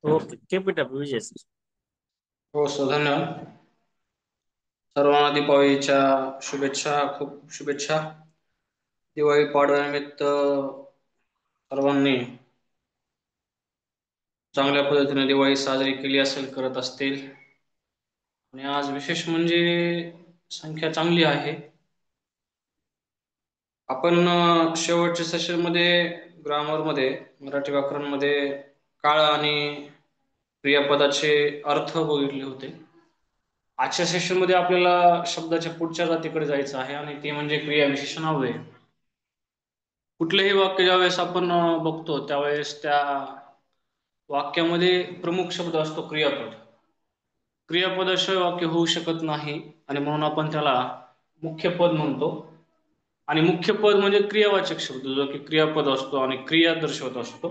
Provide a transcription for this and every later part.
Okay विजय sir. हो sir, धन्यवाद. सर्वांना दीपावलीच्या शुभेच्छा, खूप शुभेच्छा. दिवाळी पाडव्यानिमित्त सर्वांनी चांगल्या पद्धतीने दिवाळी साजरी केली असेल, करत असतील. आणि आज विशेष म्हणजे संख्या चांगली आहे. आपण शेवटच्या सेशन मध्ये ग्रामर मध्ये, मराठी व्याकरण मध्ये काळ आणि क्रियापदाचे अर्थ बघितले होते. आजच्या सेशन मध्ये आपल्याला शब्दाच्या पुढच्या जातीकडे जायचं आहे आणि ते म्हणजे क्रियाविशेषण अव्यय. कुठलेही वाक्य ज्यावेळेस आपण बघतो त्यावेळेस त्या वाक्यामध्ये प्रमुख शब्द असतो क्रियापद. क्रियापदाशिवाय वाक्य होऊ शकत नाही आणि म्हणून आपण त्याला मुख्य पद म्हणतो. आणि मुख्य पद म्हणजे क्रियावाचक शब्द जो की क्रियापद असतो आणि क्रिया दर्शवत असतो.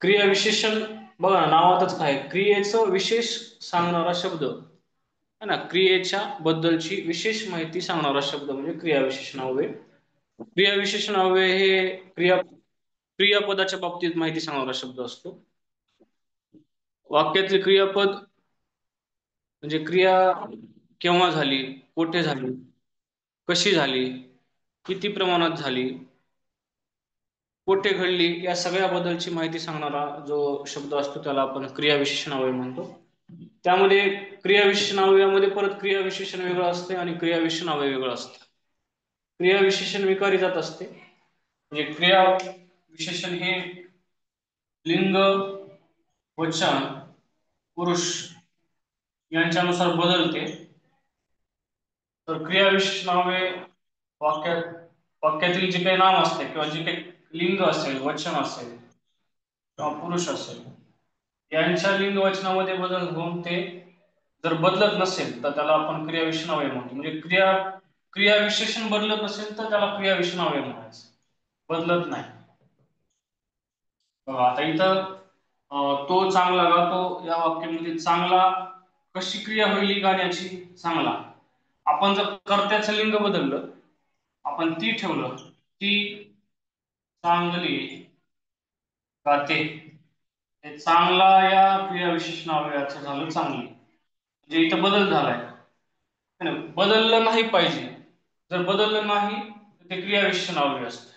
क्रिया विशेषण बघा नावातच काय, क्रियेचं विशेष सांगणारा शब्द है ना, क्रियेच्या बद्दलची विशेष माहिती सांगणारा शब्द म्हणजे क्रियाविशेषण अव्यय. क्रियाविशेषण अव्यय हे क्रियापदाच्या बाबतीत माहिती सांगणारा शब्द असतो. वाक्यातील क्रियापद म्हणजे क्रिया केव्हा झाली, कुठे झाली, कशी झाली, किती प्रमाणात झाली, कुठे घडली, या सगळ्याबद्दलची माहिती सांगणारा जो शब्द असतो त्याला आपण क्रियाविशेषण अव्यय म्हणतो. त्यामध्ये क्रियाविशेषण अव्ययामध्ये परत क्रियाविशेषण वेगळं असते आणि क्रियाविशेषण अव्यय वेगळं असतं. क्रियाविशेषण विकारी जात असते. म्हणजे क्रिया विशेषण हे लिंग, वचन, पुरुष यांच्यानुसार बदलते. तर क्रियाविशेषण अव्यय वाक्यात वाक्यातील जे काही नाम असते किंवा जे काही लिंग असेल, वचन असेल किंवा पुरुष असेल, यांच्या लिंग वचनामध्ये बदल होऊन ते जर बदलत नसेल तर त्याला आपण क्रियाविशेषण अव्यय म्हणतो. म्हणजे क्रियाविशेषण बदलत नसेल तर त्याला क्रियाविशेषण अव्यय म्हणायचं. बदलत नाही. आता इथं तो चांगला गातो या वाक्यामध्ये चांगला कशी क्रिया होईल गाण्याची, चांगला. आपण जर कर्त्याचं लिंग बदललं, आपण ती ठेवलं, ती चांगली गाते, हे चांगला या क्रियाविशेषण अव्ययाचं झालं चांगली. म्हणजे इथं बदल झालाय. बदललं नाही पाहिजे. जर बदललं नाही तर ते क्रियाविशेषण अव्यय असतं.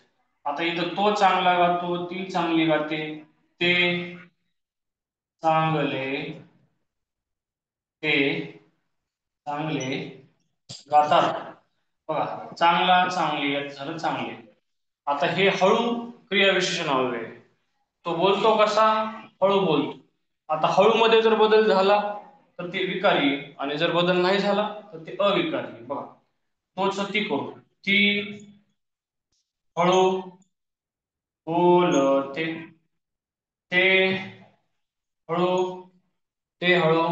आता इथं तो चांगला गातो, ती चांगली गाते, ते चांगले, ते चांगले गातात. बघा, चांगला, चांगली यात झालं चांगले. आता हे हळू क्रियाविशेषण अव्यय. तो बोलतो कसा, हळू बोलतो. आता हळू मध्ये जर बदल झाला तर ते विकारी आणि जर बदल नाही झाला तर ते अविकारी. बघा, तोच ती करू, ती हळू बोलते, ते हळू, ते हळू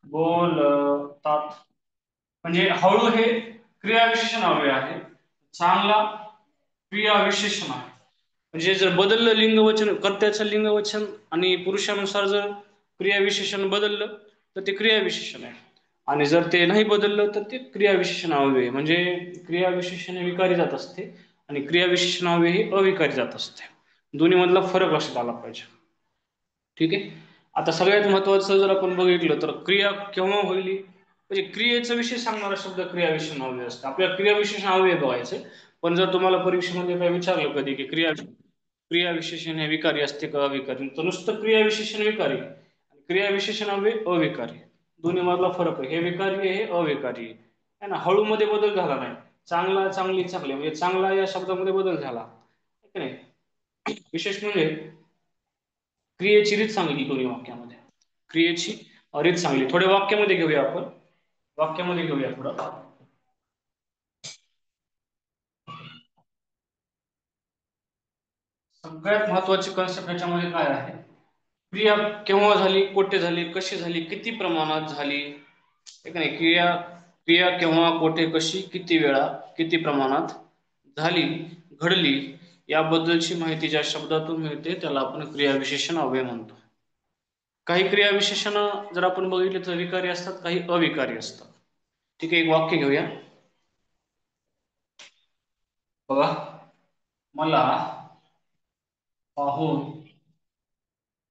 बोलतात. म्हणजे हळू हे क्रियाविशेषण अव्यय आहे, चांगला क्रियाविशेषण आहे. म्हणजे जर बदललं लिंग वचन, कर्त्याचं लिंग वचन आणि पुरुषानुसार जर क्रियाविशेषण बदललं तर ते क्रियाविशेषण आहे. आणि जर ते नाही बदललं तर ते क्रियाविशेषण अव्यय. म्हणजे क्रियाविशेषण विकारी जात असते आणि क्रियाविशेषण अव्यय हे अविकारी जात असते. दोन्ही मधला फरक लक्षात आला पाहिजे. ठीक आहे. आता सगळ्यात महत्वाचं जर आपण बघितलं तर क्रिया केव्हा होईल, म्हणजे क्रियेचा विषय सांगणारा शब्द क्रियाविशेषण अव्यय असतं. आपल्याला क्रियाविशेषण अव्यय बघायचं. पण जर तुम्हाला परीक्षेमध्ये काय विचारलं कधी की क्रियाविशेषण हे विकारी असते का अविकारी, तर नुसतं क्रियाविशेषण विकारी आणि क्रियाविशेषण अव्यय अविकारी, दोन्ही मधला फरक आहे. हे विकारी आहे, हे अविकारी आहे ना. हळू मध्ये बदल झाला नाही. चांगला, चांगली, चांगले म्हणजे चांगला या शब्दामध्ये बदल झाला नाही. विशेष म्हणजे क्रियेची रीत सांगितली दोन्ही वाक्यामध्ये. क्रियेची रीत सांगली. थोडे वाक्यामध्ये घेऊया आपण, वाक्यामध्ये घेऊया थोडं. सगळ्यात महत्वाची कन्सेप्ट याच्यामध्ये काय आहे, क्रिया केव्हा झाली, कोठे झाली, कशी झाली, किती प्रमाणात झाली. ठीक आहे. क्रिया केव्हा, कोठे, कशी, किती वेळा, किती प्रमाणात झाली, घडली, याबद्दलची माहिती ज्या शब्दातून मिळते त्याला आपण क्रियाविशेषण अव्यय म्हणतो. काही क्रियाविशेषण जर आपण बघितले तर विकारी असतात, काही अविकारी असतात. ठीक आहे. एक वाक्य घेऊया बघा. मला पाहून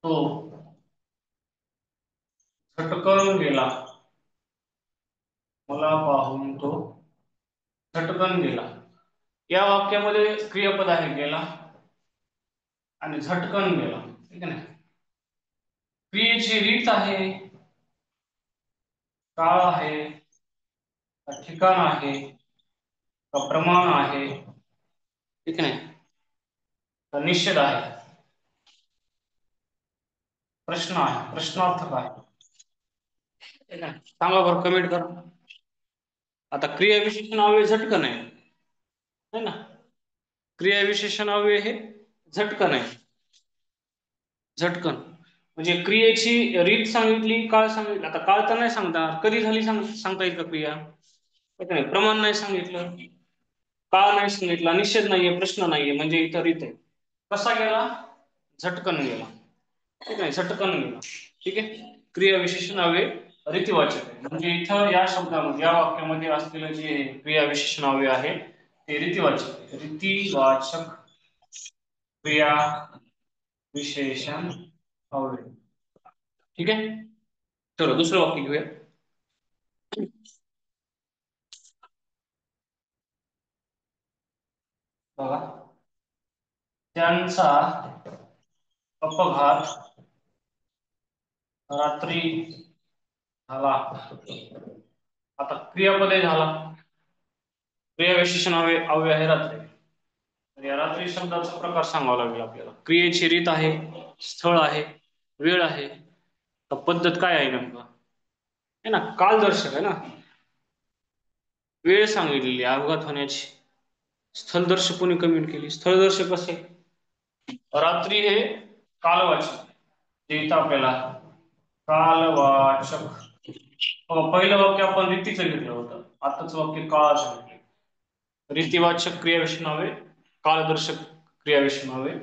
तो झटकन गेला, मला पाहून तो झटकन गेला. या वाक्यामध्ये क्रियापद आहे गेला आणि झटकन गेला, ठीक आहे ना. क्रियेची रीत आहे, काळ आहे, ठिकाण आहे, प्रमाण आहे, ठीक आहे ना, निषेध आहे, प्रश्न आहे, प्रश्नार्थक आहे, ठीक आहे. सांगा बरं, कमेंट करा. आता क्रियाविशेषण अव्यय झटकन आहे ना. क्रियाविशेषण अव्यय हे झटकन आहे. झटकन म्हणजे क्रियेची रीत सांगितली, काळ सांगितलं. आता काळ तर नाही सांगता, कधी झाली सांगता येईल का क्रिया? नाही, प्रमाण नाही सांगितलं, काळ नाही सांगितला, निषेध नाहीये, प्रश्न नाहीये, म्हणजे इथं रीत आहे. कसा गेला? झटकन गेला, ठीक आहे, झटकन गेला, ठीक आहे. क्रियाविशेषण अव्यय रीतिवाचक आहे. म्हणजे इथं या शब्दामध्ये, या वाक्यामध्ये असलेलं जे क्रियाविशेषण अव्यय आहे ते रीतिवाचक आहे. रीतिवाचक क्रिया विशेषण अव्यय, ठीक आहे. चलो दुसरं वाक्य घेऊया. बघा, त्यांचा अपघात रात्री झाला. आता क्रियापदे झाला, क्रियाविशेषण अव्यय आहे रात्री. तर या रात्री शब्दाचा प्रकार सांगावा लागेल आपल्याला. क्रियेची रीत आहे, स्थळ आहे, वेळ आहे, तर पद्धत काय आहे नेमका आहे ना. कालदर्शक आहे ना, वेळ सांगितलेली अपघात होण्याची. स्थलदर्शक कोणी कमेंट केली? स्थळदर्शक कसे? रात्री हे कालवाचक, जे इथं आपल्याला कालवाचक. पहिलं वाक्य आपण रीतीचं घेतलं होतं, आताच वाक्य काळाचं घेतलं. रीतिवाचक क्रियाविशेषण अव्यय, कालदर्शक क्रियाविशेषण अव्यय.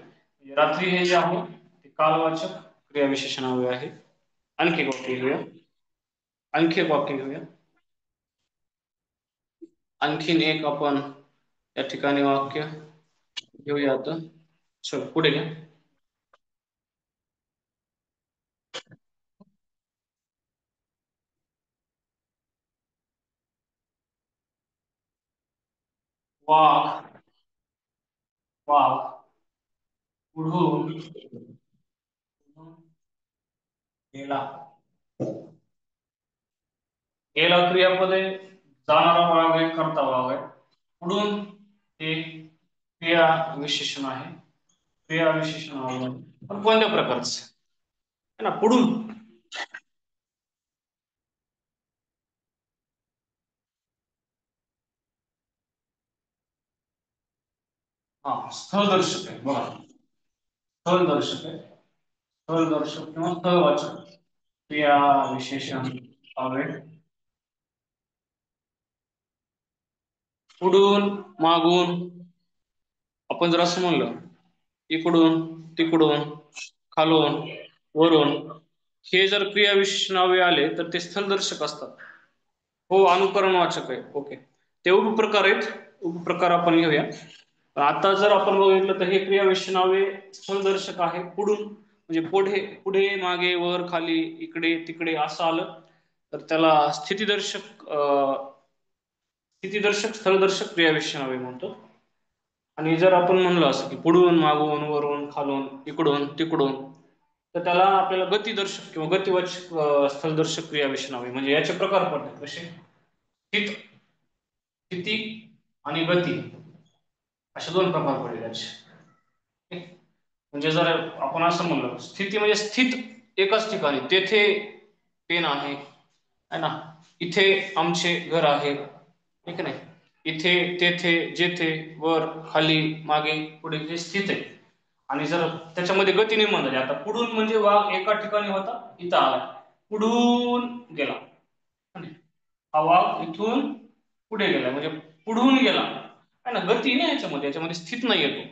रात्री हे जे आहे ते कालवाचक क्रियाविशेषण अव्यय आहे. आणखी एक वाक्य घेऊया, आणखी एक वाक्य घेऊया. आणखीन एक आपण या ठिकाणी वाक्य घेऊया. आता चल पुढे घ्या. वाघ, वाघ पुढून गेला. गेला क्रियापद आहे, जाणारा वाघ आहे, करता वाघ आहे. पुढून हे क्रिया विशेषण आहे. क्रिया विशेषण पण कोणत्या प्रकारचं आहे ना? पुढून हा स्थळदर्शक आहे. बघा, स्थळदर्शक आहे, स्थळदर्शक किंवा स्थळवाचक क्रिया विशेषण अव्यय. पुढून, मागून, आपण जर असं म्हणलं इकडून, तिकडून, खालून, वरून, हे जर क्रिया विशेषण अव्यय आले तर ते स्थलदर्शक असतात. हो, अनुकरण वाचक आहे. ओके, ते उपप्रकार आहेत. उपप्रकार आपण घेऊया. आता जर आपण बघितलं तर हे क्रिया विशेषण अव्यय स्थलदर्शक आहे. पुढून म्हणजे पुढे, पुढे, मागे, वर, खाली, इकडे, तिकडे असं आलं तर त्याला स्थितीदर्शक स्थितीदर्शक स्थलदर्शक क्रियाविशेषण अव्यय म्हणतो. आणि जर आपण म्हणलं असं की पुढून, मागून, वरून, खालून, इकडून, तिकडून, तर त्याला आपल्याला गतिदर्शक किंवा गतिवाचक स्थलदर्शक क्रियाविशेषण अव्यय. म्हणजे याचे प्रकार पडतात कसे? स्थित, स्थिती आणि गती असे दोन प्रकार पडले त्याचे. म्हणजे जर आपण असं म्हणलं, स्थिती म्हणजे स्थित एकाच ठिकाणी, तेथे पेन आहे है ना, इथे आमचे घर आहे, ठीक आहे, इथे, तेथे, जेथे, वर, खाली, मागे, पुढे, हे स्थित आहे. आणि जर त्याच्यामध्ये गती निर्माण झाली, आता पुढून म्हणजे वाघ एका ठिकाणी होता, इथं आला, पुढून गेला. हा वाघ इथून पुढे गेला म्हणजे पुढून गेला है ना. गती नाही याच्यामध्ये, याच्यामध्ये स्थित नाही येतो.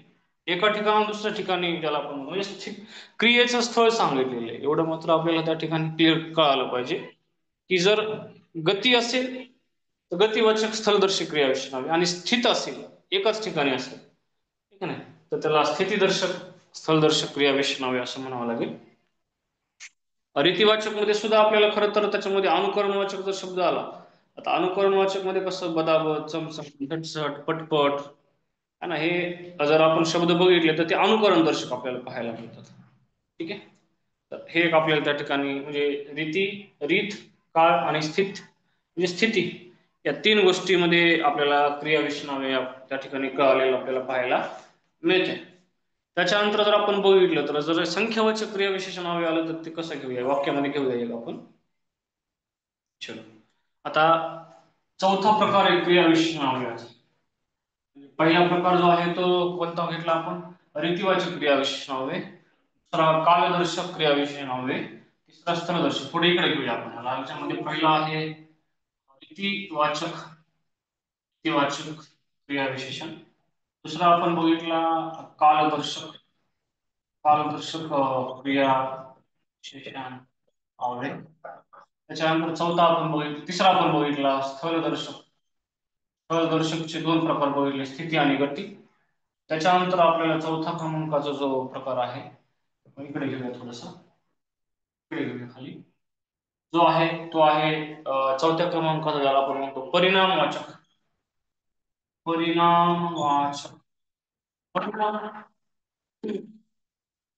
एका ठिकाणी दुसऱ्या ठिकाणी ज्याला आपण म्हणजे स्थित क्रियेचं स्थळ सांगितलेलं आहे. एवढं मात्र आपल्याला त्या ठिकाणी क्लिअर कळालं पाहिजे की जर गती असेल तर गतिवाचक स्थलदर्शक क्रिया विशेषण, आणि स्थित असेल एकाच ठिकाणी असेल, ठीक आहे ना, तर त्याला स्थितीदर्शक स्थलदर्शक क्रिया विशेषण असं म्हणावं लागेल. रीतिवाचक मध्ये सुद्धा आपल्याला खरं तर त्याच्यामध्ये अनुकरणवाचक जर शब्द आला, आता अनुकरणवाचक मध्ये कसं बदाबद, चमचम, झटझट, पटपट है ना, हे जर आपण शब्द बघितले तर ते अनुकरण दर्शक आपल्याला पाहायला मिळतात. ठीक आहे. तर हे एक आपल्याला त्या ठिकाणी म्हणजे रीत, काळ आणि म्हणजे स्थिती या तीन गोष्टीमध्ये आपल्याला क्रियाविशेषणावे त्या ठिकाणी कळालेलं आपल्याला पाहायला मिळते. त्याच्यानंतर जर आपण बघितलं तर जर संख्यावाचक क्रियाविशेषणावे आलं तर ते कसं घेऊया, वाक्यामध्ये घेऊया एक आपण. चलो, आता चौथा प्रकार आहे क्रियाविशेषणावयाचा. पहिला प्रकार जो आहे तो कोणता घेतला आपण, रीतिवाचक क्रियाविशेषणावे. दुसरा कालदर्शक क्रियाविशेषणावे. तिसरा स्थलदर्शक. पुढे इकडे घेऊया आपण. याच्यामध्ये पहिला आहे रीतिवाचक क्रियाविशेषण. दुसरा आपण बघितला कालदर्शक क्रियाविशेषण आवडे. त्याच्यानंतर चौथा आपण बघितला, तिसरा आपण बघितला स्थलदर्शक. स्थलदर्शकचे दोन प्रकार बघितले, स्थिती आणि गती. त्याच्यानंतर आपल्याला चौथा क्रमांकाचा जो प्रकार आहे इकडे घेऊया, थोडस इकडे घेऊया खाली, जो आहे तो आहे चौथ्या क्रमांकाचा, ज्याला आपण म्हणतो परिणामवाचक. परिणामवाचक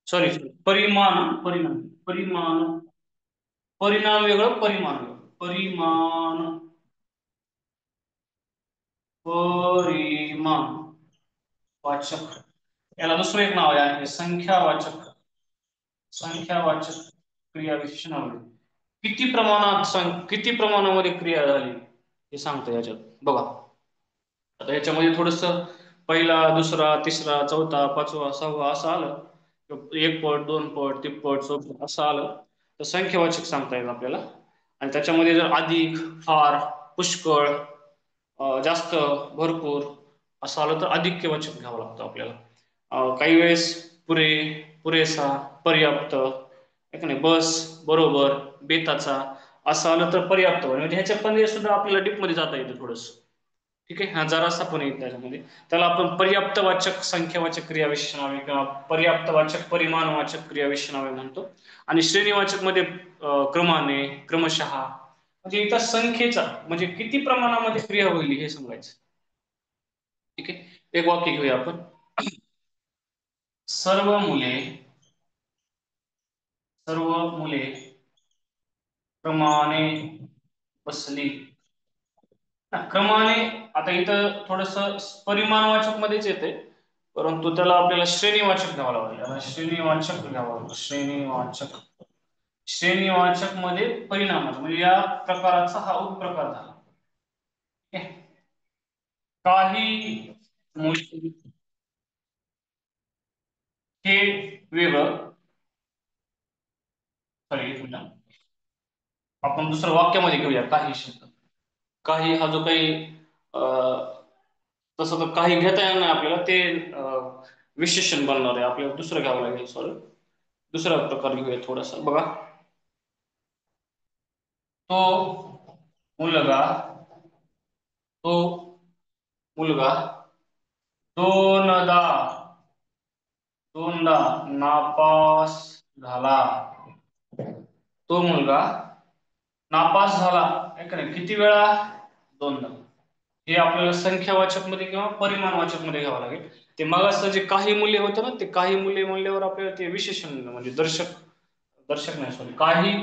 सॉरी परिमाण परिणाम वेगळं, परिमाण वेगळं. परिमाण वाचक, याला दुसरं एक नाव आहे संख्यावाचक क्रियाविशेषण. किती प्रमाणामध्ये क्रिया झाली हे सांगतं याच्यात बघा. आता याच्यामध्ये थोडस पहिला, दुसरा, तिसरा, चौथा, पाचवा, सहावा असं आलं, एक पट, दोन पट, तिप्पट, चौपट असं आलं तर संख्यावाचक सांगता येईल आपल्याला. आणि त्याच्यामध्ये जर अधिक, फार, पुष्कळ, जास्त, भरपूर असं आलं तर अधिक्यवाचक घ्यावं लागतं आपल्याला. काही वेळेस पुरेसा, पर्याप्त, नाही, बस, बरोबर, बेताचा असं आलं तर पर्याप्त. म्हणजे ह्याच्यामध्ये सुद्धा आपल्याला डीप मध्ये जाता येतं थोडस. ठीक आहे, हा जरासा पण येईल त्याच्यामध्ये. त्याला आपण पर्याप्तवाचक संख्यावाचक क्रियाविशेषणावे किंवा पर्याप्तवाचक परिमाणवाचक क्रियाविशेषणावे म्हणतो. आणि श्रेणीवाचक मध्ये क्रमाने, क्रमशः, म्हणजे इथं संख्येचा म्हणजे किती प्रमाणामध्ये क्रिया होईल हे सांगायचं. ठीक आहे, एक वाक्य घेऊया आपण. सर्व मुले क्रमाने बसली. क्रमाने, आता इथं थोडस परिमाणवाचक मध्येच येते, परंतु त्याला आपल्याला श्रेणीवाचक घ्यावं लागेल. श्रेणीवाचक मध्ये परिणामाचा म्हणजे या प्रकाराचा हा उपप्रकार झाला. काही मुले हे वेगळं, सॉरी एक मिनिट, आपण दुसरं वाक्यामध्ये घेऊया काही शब्द. काही हा जो काही तसं तर काही घेता येणार नाही आपल्याला, ते विशेषण बनणार आहे आपल्याला, दुसरं घ्यावं लागेल. सॉरी, दुसरा प्रकार घेऊया थोडासा बघा. तो मुलगा तो मुलगा दोनदा नापास झाला. तो मुलगा नापास झाला, का नाही, किती वेळा, दोनदा. हे आपल्याला संख्यावाचक मध्ये किंवा परिमाणवाचक मध्ये घ्यावं लागेल. ते मग असं जे काही मुले होतं ना, ते काही मुले म्हणल्यावर आपल्याला ते विशेषण म्हणजे दर्शक नाही, सॉरी, काही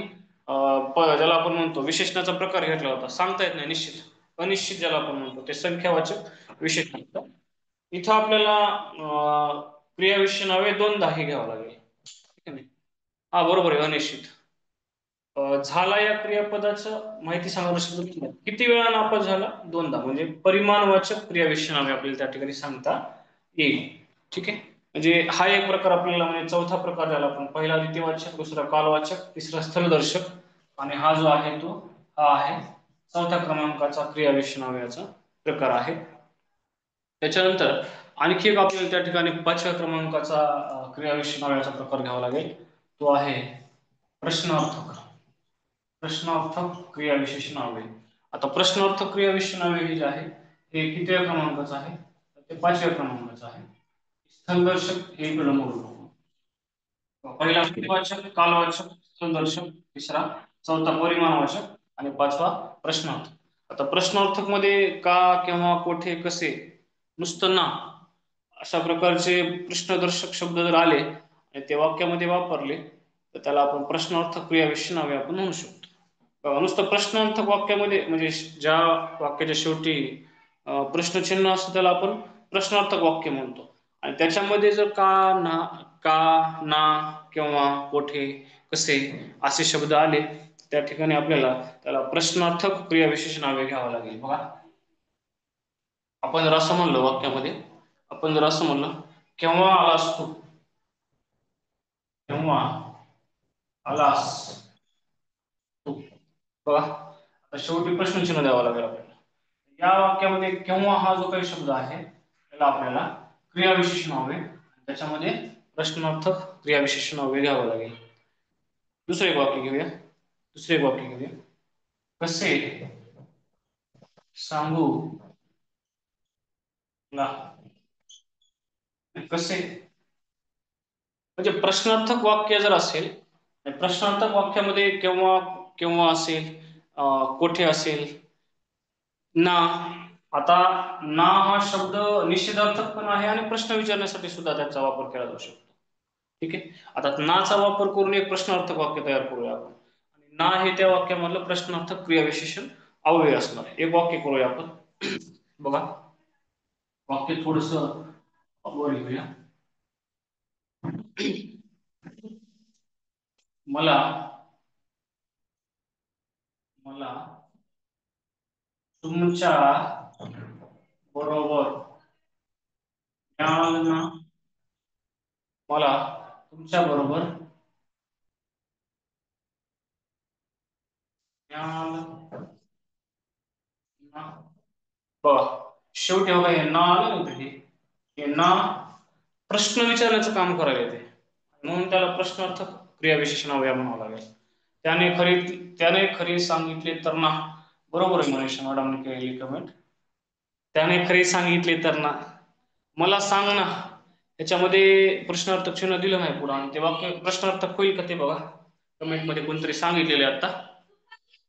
ज्याला आपण म्हणतो विशेषणाचा प्रकार घेतला होता, सांगता येत नाही, निश्चित, अनिश्चित ज्याला आपण म्हणतो, ते संख्यावाचक विशेषण. इथं आपल्याला क्रियाविशेषणावे दोनदा हे घ्यावं लागेल. ठीक आहे, हा बरोबर आहे, अनिश्चित. झाला या क्रियापदाचं माहिती सांगणार शब्द किती वेळा नापास झाला, दोनदा, म्हणजे परिमाणवाचक क्रियाविशेषणावे आपल्याला त्या ठिकाणी सांगता येईल. ठीक आहे, म्हणजे हा एक प्रकार आपल्याला, म्हणजे चौथा प्रकार झाला. आपण पहिला रीतिवाचक, दुसरा कालवाचक, तिसरा स्थलदर्शक, आणि हा जो आहे तो हा आहे चौथ्या क्रमांकाचा क्रियाविशेषणाव्याचा प्रकार आहे. त्याच्यानंतर आणखी एक आपल्याला त्या ठिकाणी पाचव्या क्रमांकाचा क्रियाविशेषणाव्याचा प्रकार घ्यावा लागेल, तो आहे प्रश्नार्थक क्रियाविशेषणावे. आता प्रश्नार्थक क्रियाविशेषणावे हे जे आहे हे कितव्या क्रमांकाचं आहे, ते पाचव्या क्रमांकाचं आहे. स्थलदर्शक हे इकडं मोडू. पहिला वाचक, कालवाचक, स्थूलदर्शक, तिसरा चौथा परिमाणवाचक आणि पाचवा प्रश्नार्थ. आता प्रश्नार्थक मध्ये का, केव्हा, कोठे, कसे, नुसतं ना अशा प्रकारचे प्रश्नदर्शक शब्द जर आले आणि ते वाक्यामध्ये वापरले तर त्याला आपण प्रश्नार्थक क्रियाविशेषण नावे आपण म्हणू शकतो. नुसतं प्रश्नार्थक वाक्यामध्ये म्हणजे ज्या वाक्याच्या शेवटी प्रश्नचिन्ह असतं त्याला आपण प्रश्नार्थक वाक्य म्हणतो. आणि त्याच्यामध्ये जर का, ना, केव्हा, कोठे, कसे असे शब्द आले त्या ठिकाणी आपल्याला त्याला प्रश्नार्थक क्रियाविशेषण नावे घ्यावं लागेल. बघा, आपण जर असं म्हणलं वाक्यामध्ये, आपण जर असं म्हणलं केव्हा आलास तू, केव्हा आलास तू, बघा आता शेवटी प्रश्नचिन्ह द्यावं लागेल आपल्याला. या वाक्यामध्ये केव्हा हा जो काही शब्द आहे त्याला आपल्याला क्रियाविशेषण नावे, त्याच्यामध्ये प्रश्नार्थक क्रियाविशेषण नावे घ्यावं लागेल. दुसरं एक वाक्य घेऊया, दुसरे एक वाक्य घेऊया. कसे सांगू ना, कसे म्हणजे प्रश्नार्थक वाक्य जर असेल, प्रश्नार्थक वाक्यामध्ये केव्हा, केव्हा असेल, कोठे असेल, ना. आता ना हा शब्द निषेधार्थक पण आहे आणि प्रश्न विचारण्यासाठी सुद्धा त्याचा वापर केला जाऊ शकतो. ठीक आहे. आता नाचा वापर करून एक प्रश्नार्थक वाक्य तयार करूया आपण. ना हे त्या वाक्यामधलं प्रश्नार्थक क्रियाविशेषण अव्यय असणार. एक वाक्य करूया आपण. बघा, वाक्य थोडस वर घेऊया. मला मला तुमच्या बरोबर ना, मला तुमच्या बरोबर बघा शेवटी बघा हे ना आलं नव्हतं, हे ना प्रश्न विचारण्याचं काम करायला येते म्हणून त्याला प्रश्नार्थक क्रियाविशेषण अव्यय म्हणावं लागेल. त्याने खरी सांगितले तर ना, बरोबर आहे मनीषा मॅडमने केलेली कमेंट. त्याने खरी सांगितले तर ना, मला सांग ना, याच्यामध्ये प्रश्नार्थक चिन्ह दिलं नाही पुढे आणि ते वाक्य प्रश्नार्थक होईल का ते बघा. कमेंट मध्ये कोणतरी सांगितलेले आता,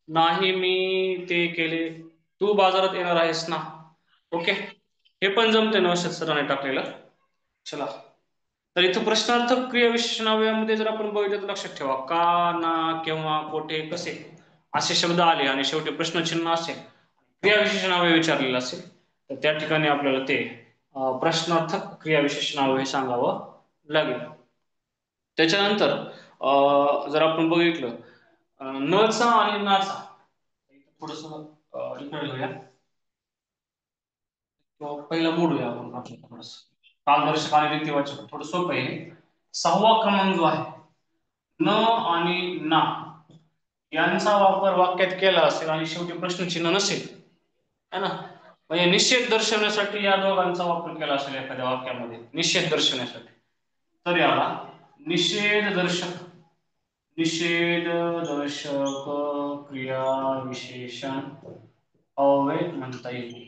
नाही मी ते केले, तू बाजारात येणार आहेस ना. ओके, हे पण जमते नवशात सरांनी टाकलेलं. चला, तर इथं प्रश्नार्थक क्रियाविशेषण अवयवामध्ये जर आपण बघितलं तर लक्षात ठेवा, का, ना, केव्हा, कोठे, कसे असे शब्द आले आणि शेवटी प्रश्नचिन्ह असेल, क्रियाविशेषण अवयव विचारलेलं असेल तर त्या ठिकाणी आपल्याला ते प्रश्नार्थक क्रियाविशेषण अवयव सांगावं लागेल. त्याच्यानंतर जर आपण बघितलं नचा आणि नाचा, थोडस इकडे घेऊया, पहिला मोडूया आपण थोडस. कालदर्शक आणि रीतिवाचक थोडं सोपं आहे. 6वा क्रमांक जो आहे न आणि ना यांचा वापर वाक्यात केला असेल आणि शेवटी प्रश्नचिन्ह नसेल, है ना, म्हणजे निषेध दर्शवण्यासाठी या दोघांचा वापर केला असेल एखाद्या वाक्यामध्ये निषेध दर्शवण्यासाठी, तर याला निषेध दर्शक क्रिया विशेषण अव्यय म्हणता येईल.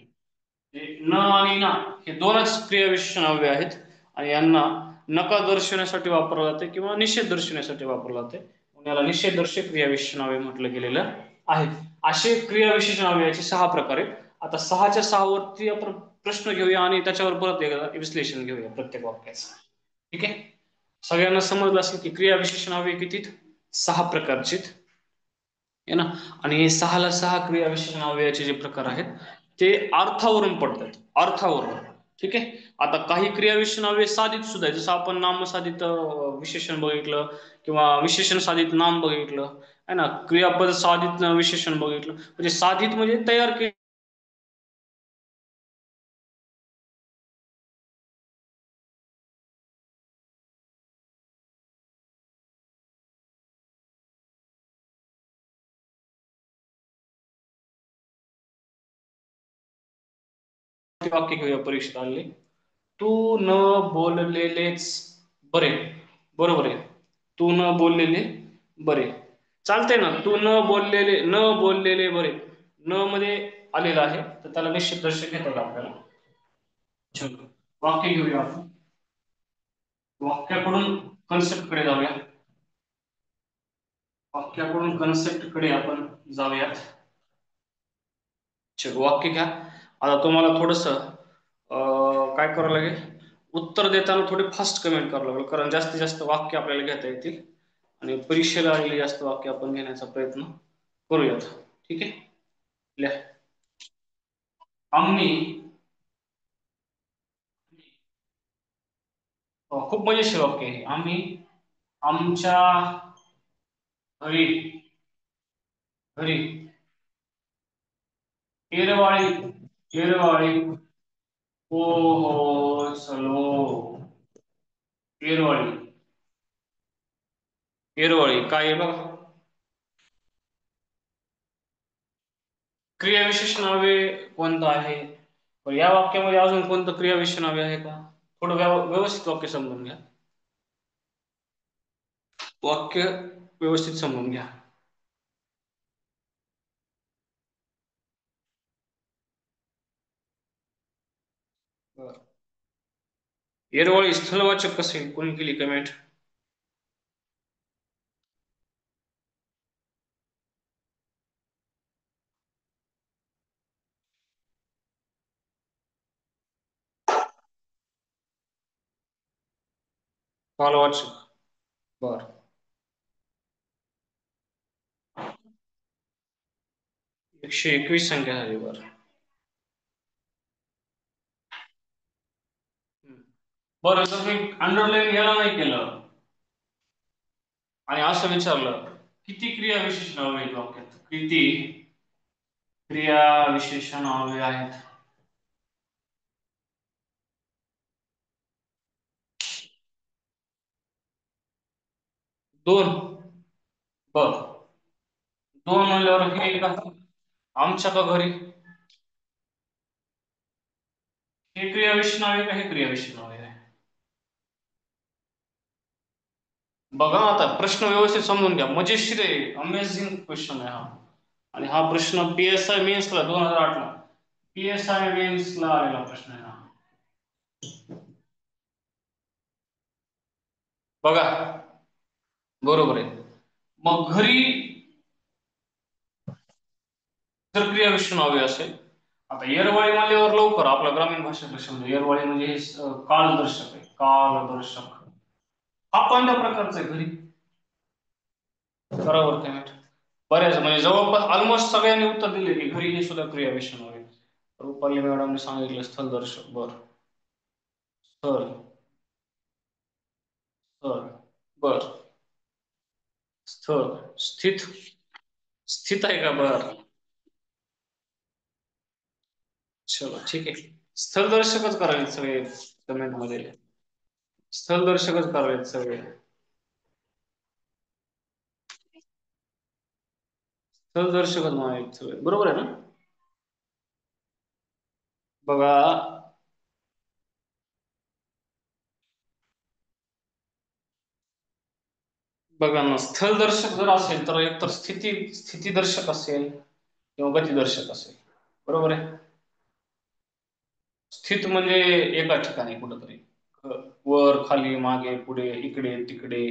न आणि ना हे दोनच क्रियाविशेषण अव्यय आहेत आणि यांना नकार दर्शवण्यासाठी वापरलं जाते किंवा निषेध दर्शवण्यासाठी वापरलं जाते. याला निषेधदर्शक क्रियाविशेषण अव्यय म्हटलं गेलेलं आहे. असे क्रियाविशेषण अव्ययाचे 6 प्रकार आहेत. आता 6च्या 6 वरती आपण प्रश्न घेऊया आणि त्याच्यावर परत एकदा विश्लेषण घेऊया प्रत्येक वाक्याचं. ठीक आहे, सगळ्यांना समजलं असेल की क्रियाविशेषण अव्यय किती, 6 प्रकारचे आहे ना. आणि 6 क्रियाविशेषण अव्ययाचे जे प्रकार आहेत ते अर्थावरून पडतात, अर्थावरून. ठीक आहे. आता काही क्रियाविशेषण अव्यय साधित सुद्धा आहे, जसं आपण नामसाधित विशेषण बघितलं किंवा विशेषण साधित नाम बघितलं, है ना, क्रियापद साधित विशेषण बघितलं. म्हणजे साधित म्हणजे तयार केले वाक्य घेऊया परीक्षेत आलेले. तू न बोललेलेच बरे, बरोबर आहे, तू न बोललेले बरे चालतंय ना. तू न बोललेले बरे, न मध्ये आलेला आहे तर त्याला निश्चित दर्शक घेतात आपल्याला. चलो, वाक्य घेऊया आपण. वाक्याकडून कन्सेप्ट कडे जाऊया. वाक्याकडून कन्सेप्ट कडे आपण जाऊयात. चलो वाक्य घ्या. आता तुम्हाला थोडस काय करावं लागेल, उत्तर देताना थोडी फास्ट कमेंट करावं लागेल, कारण जास्तीत जास्त वाक्य आपल्याला घेता येतील आणि परीक्षेला आलेली जास्त वाक्य आपण घेण्याचा प्रयत्न करूयात. ठीक आहे, लिहा. आम्ही, खूप मजेशीर वाक्य आहे. आम्ही आमच्या घरी घरी येरवाळी येरवाळी पोहोचलो. येरवाळी येरवाळी काय आहे बघा. क्रियाविशेषण हवे कोणतं आहे, पण या वाक्यामध्ये अजून कोणतं क्रियाविशेषण हवे आहे का? थोडं व्यवस्थित वाक्य समजून घ्या. वाक्य व्यवस्थित समजून घ्या. येरवाळी स्थलवाचक कसे, कोणी केली कमेंट? कालवाचक. बर, 121 संख्या झाली. बर, बरं जर मी अंडरलाईन याला नाही केलं आणि असं विचारलं किती क्रिया विशेषण हवे आहेत वाक्यात, किती क्रिया विशेषण हवे आहेत? दोन. बर, दोन म्हणल्यावर हे का आमच्या का घरी, हे क्रिया विशेषण हवे का हे क्रिया विशेषण हवे आहे? बघा आता प्रश्न व्यवस्थित समजून घ्या, मजेशीर आहे, अमेझिंग क्वेश्चन आहे हा. आणि हा प्रश्न PSI मेन्सला 2008 ला PSI मेन्सला आलेला प्रश्न आहे हा. बघा बरोबर आहे. मग घरी जर क्रिया विशेषण हवे असेल, आता येरवाळी म्हणल्यावर लवकर आपला ग्रामीण भाषेतला शब्द येरवाळी म्हणजे हे कालदर्शक आहे. कालदर्शक हा कोणत्या प्रकारचा आहे घरी? बरोबर कमेंट. बऱ्याच म्हणजे जवळपास ऑलमोस्ट सगळ्यांनी उत्तर दिले की घरी हे सुद्धा क्रिया विशेषण हवे. रुपाली मॅडमने सांगितलं स्थलदर्शक. बर, स्थल स्थल बर, स्थळ स्थित स्थित आहे का? बर, चलो ठीक आहे. स्थलदर्शकच करावेत सगळे कमेंट मध्ये, स्थलदर्शकच करावेत सगळे. स्थलदर्शकच म्हणावेत सगळे, बरोबर आहे ना? बघा बघा ना, स्थलदर्शक जर असेल तर एकतर स्थितीदर्शक असेल किंवा गतिदर्शक असेल. बरोबर आहे. स्थित म्हणजे एका ठिकाणी कुठंतरी, वर खाली मागे पुढे इकडे तिकडे,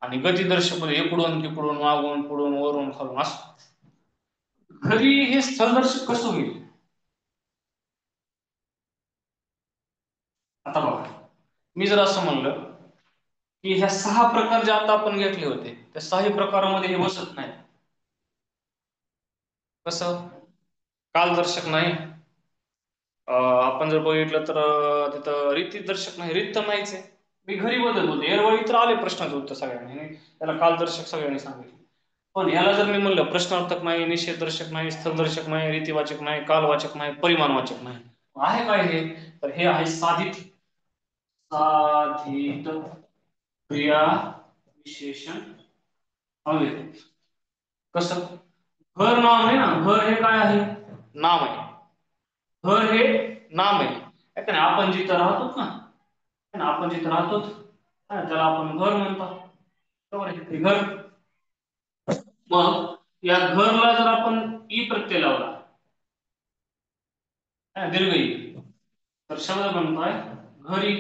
आणि गतिदर्शक म्हणजे इकडून तिकडून मागून पुढून वरून खालून असं. घरी हे स्थलदर्शक कसं होईल? आता बघा, मी जर असं म्हणलं की ह्या 6 प्रकार जे आता आपण घेतले होते त्या 6 प्रकारामध्ये हे बसत नाही. कसं कालदर्शक नाही? आपण जर बघितलं तर तिथं रीतिदर्शक नाही, रीत तर नाहीच आहे. मी घरी बदल होते, एरवळी तर आले प्रश्नाचं उत्तर सगळ्यांनी, त्याला कालदर्शक सगळ्यांनी सांगितलं. पण याला जर मी म्हणलं प्रश्नार्थक नाही, निषेधदर्शक नाही, स्थलदर्शक नाही, रीतिवाचक नाही, कालवाचक नाही, परिमाणवाचक नाही, आहे काय हे? तर हे आहे साधित साधित क्रिया विशेषण हवे. कसं? घर नाम आहे ना, घर हे काय आहे? नाम आहे. घर हे नाम आहे. आपण जिथं राहतो ना, आपण जिथं राहतो त्याला आपण घर म्हणतो. बरोबर आहे, घर. मग या घरला जर आपण ई प्रत्यय लावला, दीर्घ ई, तर शब्द बनतोय घरी.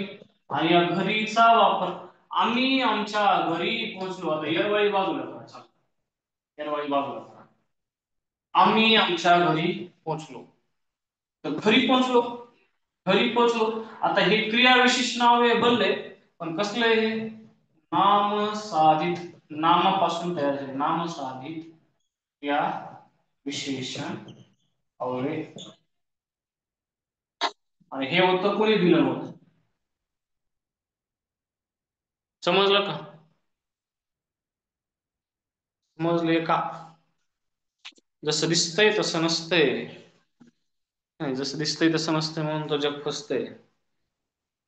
आणि या घरीचा वापर आम्ही आमच्या घरी पोहोचलो. आता येरवाळी बाजूला करा. चला, येरवाळी बाजूला करा. आम्ही आमच्या घरी पोहोचलो. तर घरी पोहोचलो, घरी पोहोचलो. आता हे क्रियाविशेष नाव आहे बनले, पण कसलं आहे? नामसाधित, नामापासून तयार झाले. नामसाधित क्रिया विशेषण अवयव. आणि हे उत्तर कोणी दिलं नव्हतं. समजलं का? समजले का? जसं दिसतंय तसं नसतंय. नाही, जसं दिसतंय तसं नसतंय म्हणून तो जग फसतंय.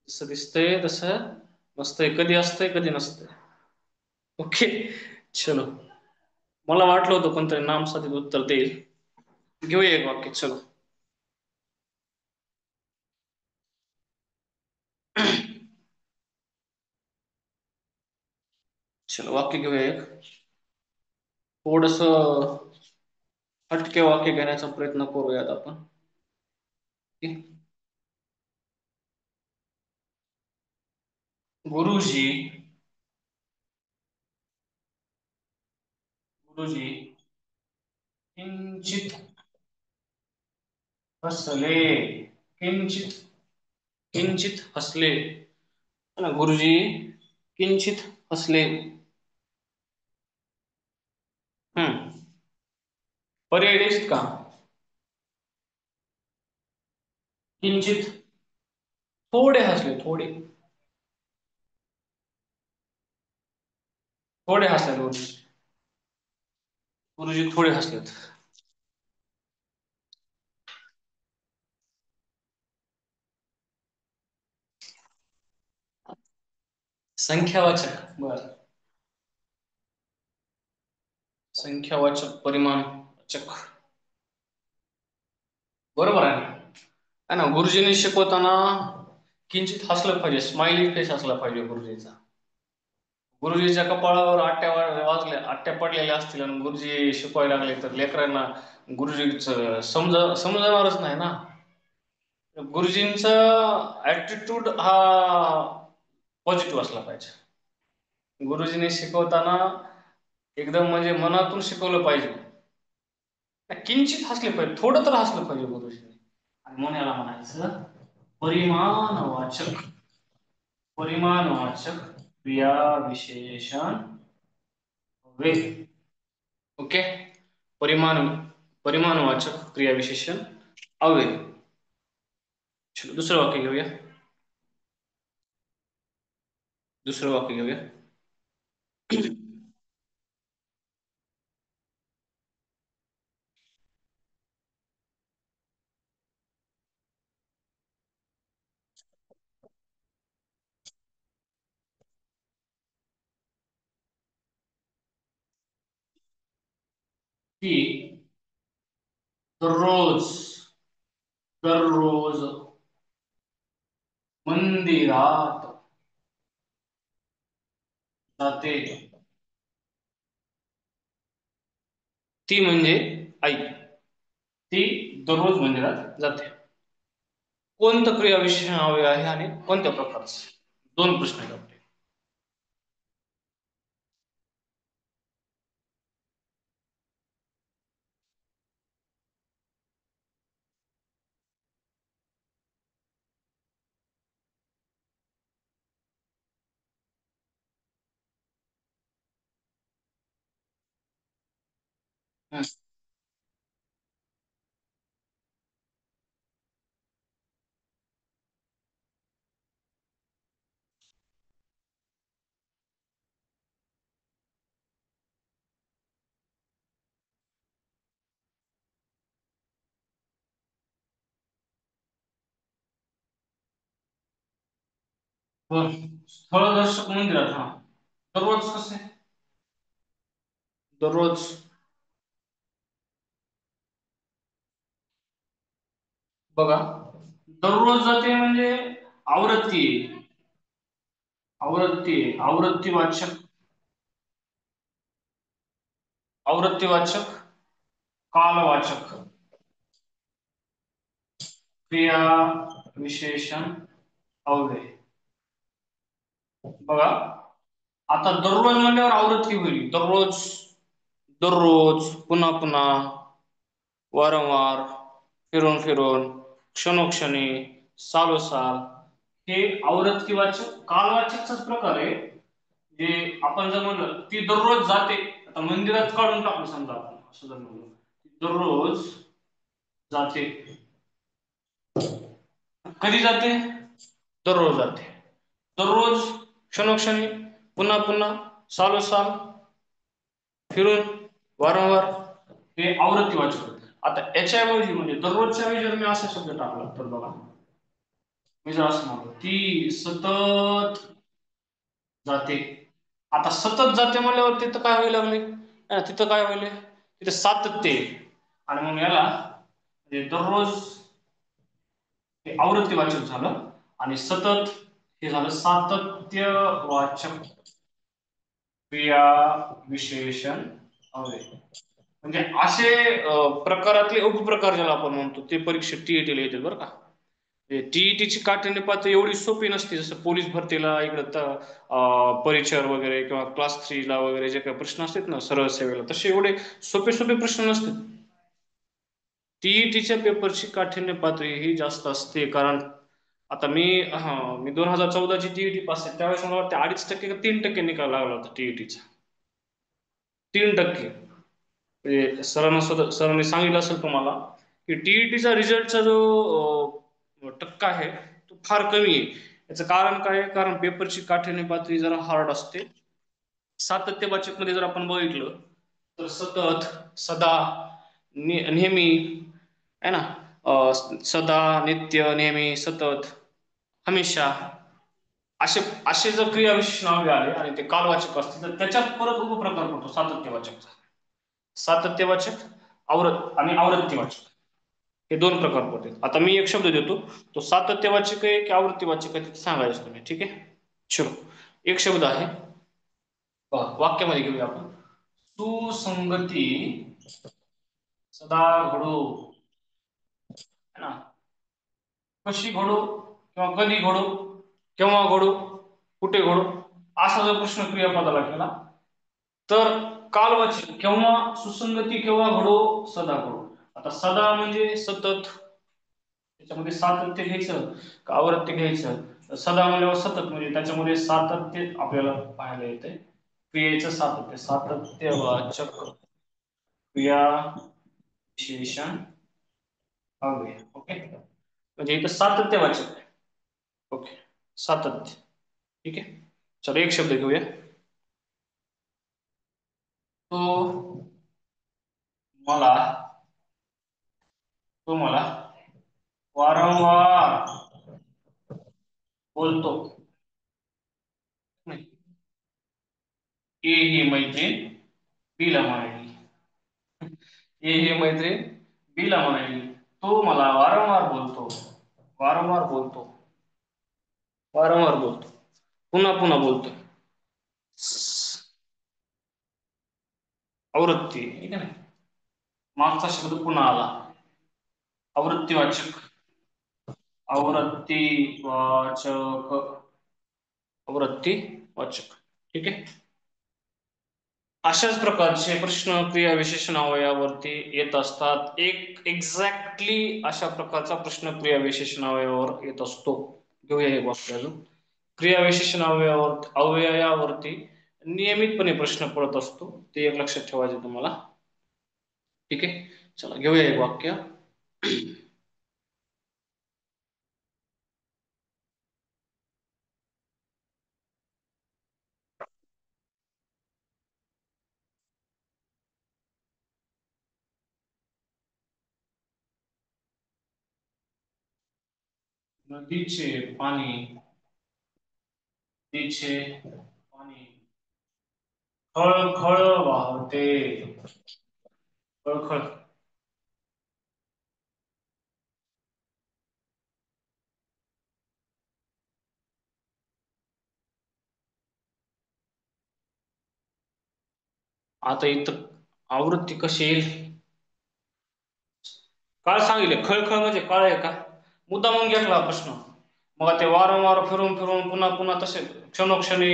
जसं दिसतंय तसं नसतंय. कधी असतंय कधी नसतंय. ओके, चलो. मला वाटलं होतं कोणतरी नामसाधित उत्तर देईल. घेऊया एक वाक्य. चलो. चलो, वाक्य घेऊया एक. थोडस हटके वाक्य घेण्याचा प्रयत्न करूयात आपण. गुरुजी, गुरुजी किंचित हसले. किंचित, किंचित हसले. गुरुजी किंचित हसले. पर्याय द्यायचेत का? किंचित, थोडे हसले. थोडे, थोडे हसले गुरुजी. गुरुजी थोडे हसलेत. संख्यावाचक. बर, संख्यावाचक, परिमाणवाचक. बरोबर आहे ना? गुरुजींनी शिकवताना किंचित हसलं पाहिजे. स्माइली फेस असला पाहिजे गुरुजीचा. गुरुजीच्या कपाळावर आट्या वाजल्या, आट्या पडलेल्या असतील आणि गुरुजी शिकवायला लागले तर लेकरांना गुरुजीच समजणारच नाही ना. गुरुजींचा ऍटिट्यूड हा पॉझिटिव्ह असला पाहिजे. गुरुजींनी शिकवताना एकदम म्हणजे मनातून शिकवलं पाहिजे. किंचित हसले पाहिजे, थोडं तर हसलं पाहिजे गुरुजींनी. आणि म्हणून याला म्हणायचं परिमाणवाचक. परिमाणवाचक क्रिया विशेषण वे. ओके, परिमाणवाचक क्रिया विशेषण अव्यय. चलो, दुसरं वाक्य घेऊया. दुसरं वाक्य घेऊया. की दररोज, दररोज मंदिरात जाते. ती म्हणजे आई. ती दररोज मंदिरात जाते. कोणतं क्रिया विशेषण अव्यय आहे आणि कोणत्या प्रकारचं? दोन प्रश्न आहेत आपले. स्थळदर्शक मंदिरात. हा, दररोज कसे? दररोज बघा, दररोज जाते म्हणजे आवृत्ती. आवृत्ती, आवृत्ती वाचक, आवृत्ती वाचक, कालवाचक क्रिया विशेषण अव्यय. बघा, आता दररोज म्हणल्यावर आवृत्ती होईल. दररोज, दररोज, पुन्हा पुन्हा, वारंवार, फिरून फिरून, क्षणोक्षणी, सालोसाल, हे आवृत्तीवाचक कालवाचकचाच प्रकार आहे. जे आपण जर म्हणलं ती दररोज जाते, आता मंदिरात काढून टाकलं समजा आपण असं जर म्हणलं दररोज जाते, कधी जाते? दररोज जाते. दररोज, क्षणोक्षणी, पुन्हा पुन्हा, सालोसाल, फिरून, वारंवार, हे आवृत्तीवाचक होते. आता याच्याऐवजी म्हणजे दररोजच्या ऐवजी जर मी असा शब्द टाकला तर बघा, मी जर असं म्हणलो ती सतत जाते. आता सतत जाते म्हणल्यावर तिथं काय व्हायला लागले? तिथं काय व्हायले? तिथे सातत्य आहे. आणि मग याला म्हणजे दररोज हे आवृत्तीवाचक झालं आणि सतत हे झालं सातत्यवाचक क्रिया विशेषण अव्यय. म्हणजे असे प्रकारातले उपप्रकार ज्याला आपण म्हणतो ते परीक्षेत टीईटीला येते बरं का. टीईटीची काठिण्य पातळी एवढी सोपी नसते. जसं पोलीस भरतीला इकडं परिचर वगैरे किंवा क्लास 3 ला वगैरे जे काही प्रश्न असतात ना सरळ सेवेला, तसे एवढे सोपे सोपे प्रश्न नसतात. टीईटीच्या पेपरची काठिण्य पातळी ही जास्त असते. कारण आता मी 2014 ची टीईटी पास आहे, त्यावेळेस मला वाटतं 2.5% का 3% निकाल लागला होता टीईटीचा. 3%. म्हणजे सरांनी सांगितलं असेल तुम्हाला की टीईटीचा रिझल्टचा जो टक्का आहे तो फार कमी आहे. याचं कारण काय आहे? कारण पेपरची काठिण्य पातळी जरा हार्ड असते. सातत्यवाचक मध्ये जर आपण बघितलं तर सतत, सदा, नेहमी आहे ना, सदा, नित्य, नेहमी, सतत, हमेशा, असे असे जर क्रियाविशेषण अव्यय आले आणि ते कालवाचक असते तर त्याच्यात परत उपप्रकार पडतो सातत्यवाचकचा. सातत्यवाचक आणि आवृत्तीवाचक हे दोन प्रकार पडतात. आता मी एक शब्द देतो, तो सातत्यवाचक आहे की आवृत्तीवाचक आहे ते सांगायचं तुम्ही, ठीक आहे? चलो, एक शब्द आहे, वाक्यामध्ये घेऊया आपण. सुसंगती सदा घडो, है ना, कशी घडो किंवा कधी घडो, केव्हा घडो, कुठे घडो, असा जर प्रश्न क्रियापदाला केला तर कालवाचक केव्हा, सुसंगती केव्हा घडो, सदा घडो. आता सदा म्हणजे सतत, त्याच्यामध्ये सातत्य घ्यायचं का आवृत्ती घ्यायचं? सदा म्हणल्यावर सतत म्हणजे त्याच्यामध्ये सातत्य आपल्याला पाहायला येते. क्रियेचं सातत्य, सातत्यवाचक क्रिया विशेषण अव्यय. ओके, म्हणजे इथं सातत्यवाचक आहे. ओके, सातत्य, ठीक आहे. चलो एक शब्द घेऊया. तो मला, तो मला वारंवार बोलतो. ए ही मैत्रीण बीला म्हणाली. ए ही मैत्रीण बीला म्हणाली, तो मला वारंवार बोलतो, वारंवार बोलतो, वारंवार बोलतो, पुन्हा पुन्हा बोलतो. आवृत्ती, ठीक आहे ना, मागचा शब्द पुन्हा आला. आवृत्तीवाचक, आवृत्तीवाचक, आवृत्तीवाचक, ठीक आहे. अशाच प्रकारचे प्रश्न क्रिया विशेषण अवयवावरती येत असतात. एक एक्झॅक्टली अशा प्रकारचा प्रश्न क्रिया विशेषण अवयवावर येत असतो. घेऊया हे वाक्य अजून. क्रिया विशेषण अवयवावरती नियमितपणे प्रश्न पडत असतो, ते एक लक्षात ठेवायचे तुम्हाला, ठीक आहे. चला घेऊया एक वाक्य. नदीचे पाणी, नदीचे पाणी खळखळ वाहते, खळखळ. आता इथं आवृत्ती कशी येईल? काळ सांगितले, खळखळ म्हणजे काळ आहे का? मुद्दा म्हणून घेतला प्रश्न. मग ते वारंवार फिरून फिरून पुन्हा पुन्हा तसे क्षणोक्षणी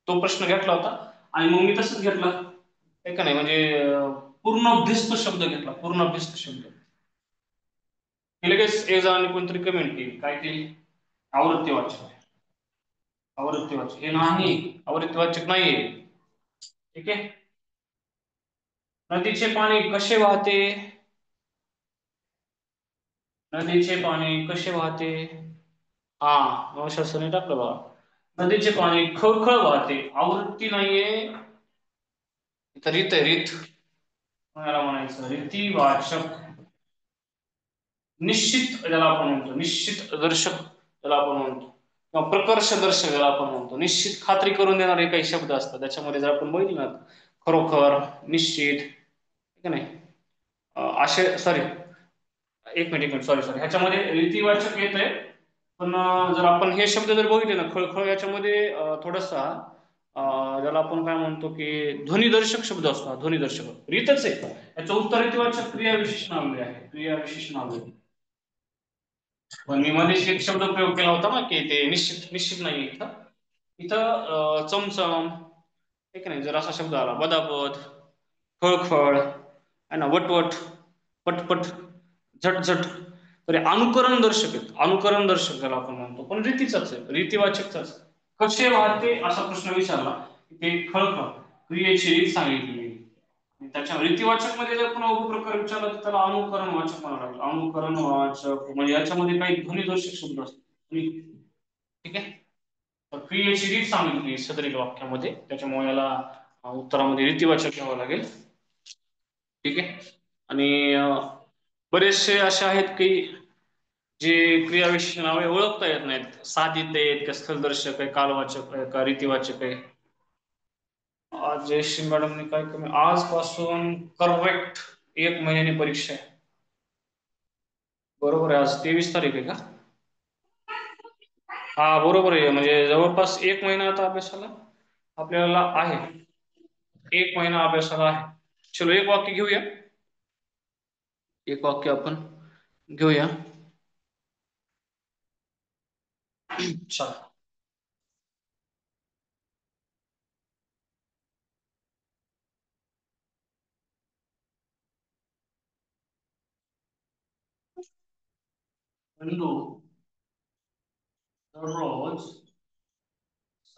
तो प्रश्न घेतला होता आणि मग मी तसंच घेतला हे का नाही, म्हणजे पूर्ण अभ्यस्त शब्द घेतला, पूर्ण अभ्यस्त शब्द. लगेच एक जणांनी कोणतरी कमेंट केली, काय केली, आवृत्ती वाचक. आवृत्ती वाचक हे नाही, आवृत्ती वाचक नाहीये. ठीक आहे. नदीचे पाणी कसे वाहते, नदीचे पाणी कसे वाहते, हा नवशासने टाकलं बघा. नदीचे पाणी खळखळ वाहते, आवृत्ती नाहीये, इथं रीत आहे, रीत मला म्हणायचं रीतिवाचक. निश्चित ज्याला आपण म्हणतो, निश्चित दर्शक ज्याला आपण म्हणतो, किंवा प्रकर्ष दर्शक ज्याला आपण म्हणतो, निश्चित खात्री करून देणारे काही शब्द असतात. त्याच्यामध्ये जर आपण बघितलं ना, खरोखर, निश्चित, ठीक आहे नाही, असे सॉरी एक मिनिट सॉरी सॉरी ह्याच्यामध्ये रीतिवाचक येत आहे. पण जर आपण हे शब्द जर बघितले ना, खळखळ, याच्यामध्ये थोडासा ज्याला आपण काय म्हणतो की ध्वनिदर्शक शब्द असतो. हा ध्वनिदर्शक रीतच आहे. याचं उत्तर रीतिवाचक क्रियाविशेषण आलेले आहे, क्रियाविशेषण आलेले. पण मी मध्येच एक शब्द प्रयोग केला होता ना की ते निश्चित, निश्चित नाही इथं. इथं चमचम, ठीक नाही, जर असा शब्द आला बदाबद, खळखळ आहे ना, वटवट, पटपट, झटझट, तर अनुकरण दर्शक आहेत, अनुकरण दर्शक ज्याला आपण म्हणतो, पण रीतीचाच आहे, रीतिवाचकचाच. कसे वाहते असा प्रश्न विचारला, ते खळखळ क्रियेची रीत सांगितली. त्याच्या रीतिवाचक मध्ये जर पुन्हा उपप्रकार विचारला तर त्याला अनुकरण वाचक म्हणावं लागेल. अनुकरण वाचक म्हणजे याच्यामध्ये काही ध्वनिदर्शक शब्द असतात. ठीक आहे. तर क्रियेची रीत सांगितली सदरील वाक्यामध्ये, त्याच्यामुळे याला उत्तरामध्ये रीतिवाचक घ्यावं लागेल. ठीक आहे. आणि बरेचसे असे आहेत की जे क्रियाविशेषण नावे ओळखता येत नाहीत, साधित आहेत का, स्थलदर्शक आहे, कालवाचक आहे का, रीतिवाचक आहे. आज जयश्री मॅडमने काय कमी, आजपासून करेक्ट 1 महिन्याने परीक्षा आहे. बरोबर आहे, आज 23 तारीख आहे का? हा बरोबर आहे, म्हणजे जवळपास 1 महिना आता अभ्यासाला आपल्याला आहे. 1 महिना अभ्यासाला आहे. चलो एक वाक्य घेऊया, एक वाक्य आपण घेऊया. चला. बंधू दररोज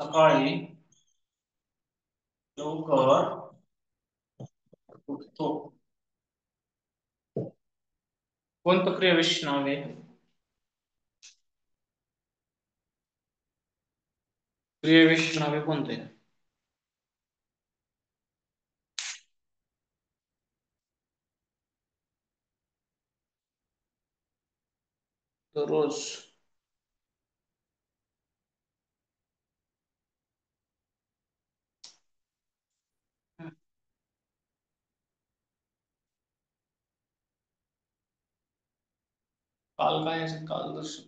सकाळी लवकर उठतो. कोणतं क्रियाविशेषण आहे? क्रियाविशेषण आहे कोणते? दररोज काल काय आहे? काल दर्शक,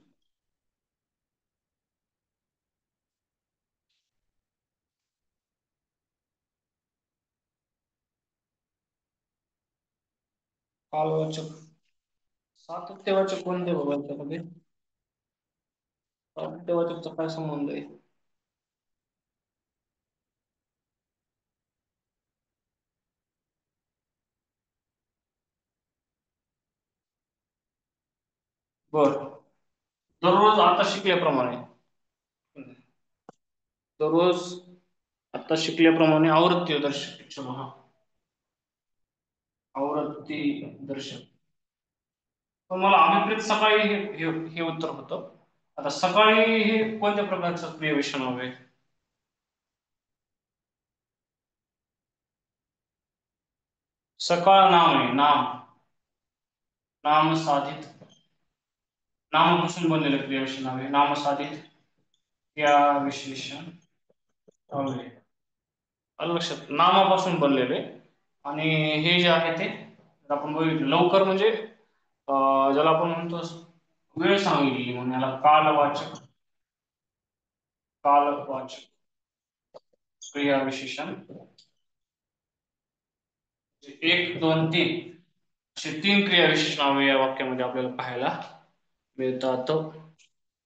कालवाचक, सातत्यवाचक कोणते बाबा याच्यामध्ये? सातत्यवाचकचा काय संबंध आहे? बर, दररोज आता शिकल्याप्रमाणे, दररोज आता शिकल्याप्रमाणे आवृत्ती दर्शक. चलो हा, आवृत्ती दर्शक. पण मला अभिप्रेत सकाळी हे उत्तर होतं. आता सकाळी हे कोणत्या प्रकारचं क्रियाविशेषण हवे? सकाळ नाम आहे, नाम, नाम साधित, नामापासून बनलेलं क्रियाविशेषण हवे, नाम साधित क्रियाविशेषण हवे. आलं लक्षात, नामापासून बनलेले. आणि हे जे आहे ते आपण बघितलं, लवकर म्हणजे ज्याला आपण म्हणतो वेळ सांगितली म्हणून याला कालवाचक, कालवाचक क्रियाविशेषण. 1 2 3 असे 3 क्रियाविशेषण नावे या वाक्यामध्ये आपल्याला पाहायला मिळतात.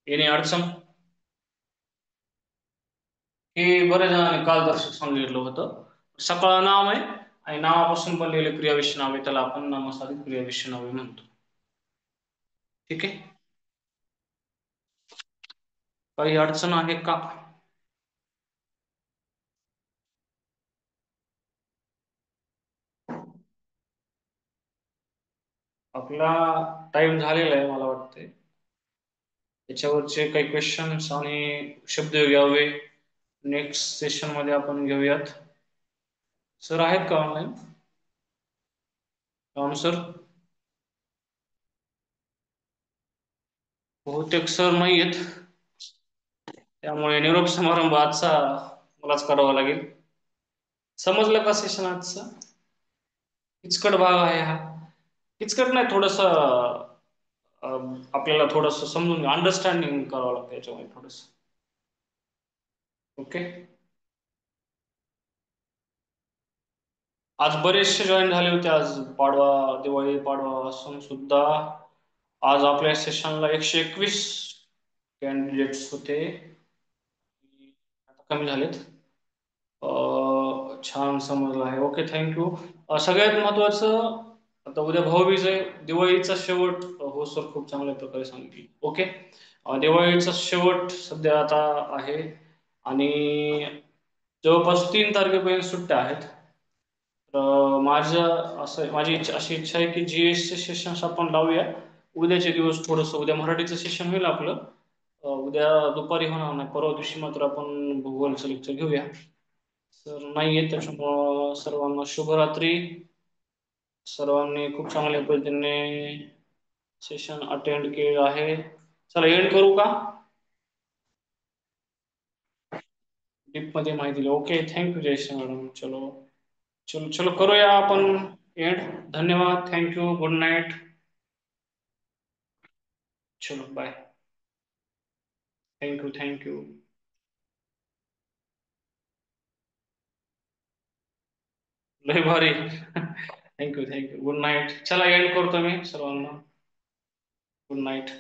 येणे अडचण, हे बऱ्याच जणांनी कालदर्शक सांगितलं होतं. सकाळ नाम आहे आणि नावापासून बनलेले क्रियाविशेषण नाव आहे, त्याला आपण नामसाधित क्रियाविशेषण नावे म्हणतो. ठीक आहे. काही अडचण आहे का? आपला टाइम झालेला आहे मला वाटते. याच्यावरचे काही क्वेश्चन्स आणि शब्द घ्यावे नेक्स्ट सेशन मध्ये आपण घेऊयात. सर आहेत का ऑनलाईन? राम सर? बहुतेक सर नाही आहेत, त्यामुळे निरोप समारंभ आजचा मलाच करावा लागेल. समजलं का सेशन आजचं? किचकट भाग आहे हा. किचकट नाही, थोडस आपल्याला थोडस समजून अंडरस्टँडिंग करावं लागतं याच्यामध्ये थोडस. ओके. आज बरेचसे जॉईन झाले होते. आज पाडवा, दिवाळी पाडवा असून सुद्धा आज आपल्या सेशनला 121 कॅन्डिडेट्स होते. आता कमी झालेत. छान समजलं आहे. Okay, thank you. सगळ्यात महत्वाचं, आता उद्या भाऊबीज आहे, दिवाळीचा शेवट. हो सर, खूप चांगल्या प्रकारे सांगितली. ओके. दिवाळीचा शेवट सध्या आता आहे आणि जवळपास 3 तारखेपर्यंत सुट्ट्या आहेत. माझी अशी इच्छा आहे की GS चे सेशन्स आपण लावूया उद्याचे दिवस. थोडस उद्या मराठीचं सेशन होईल आपलं. उद्या दुपारी होणार नाही, परवा दिवशी मात्र आपण भूगोलचं लेक्चर घेऊया. सर नाही येत, त्याच्यामुळं सर्वांना शुभरात्री. सर्वांनी खूप चांगल्या पद्धतीने सेशन अटेंड केलं आहे. चला एंड करू का? डीप मध्ये माहिती दिली. Okay, thank you Jayashree madam. चलो चलो चलो, करूया आपण एंड. धन्यवाद, थँक्यू, गुड नाईट. चलो बाय. Thank you thank you. लय भारी. Thank you thank you. Good night. चला एंड करतो मी सर्वांना. Good night.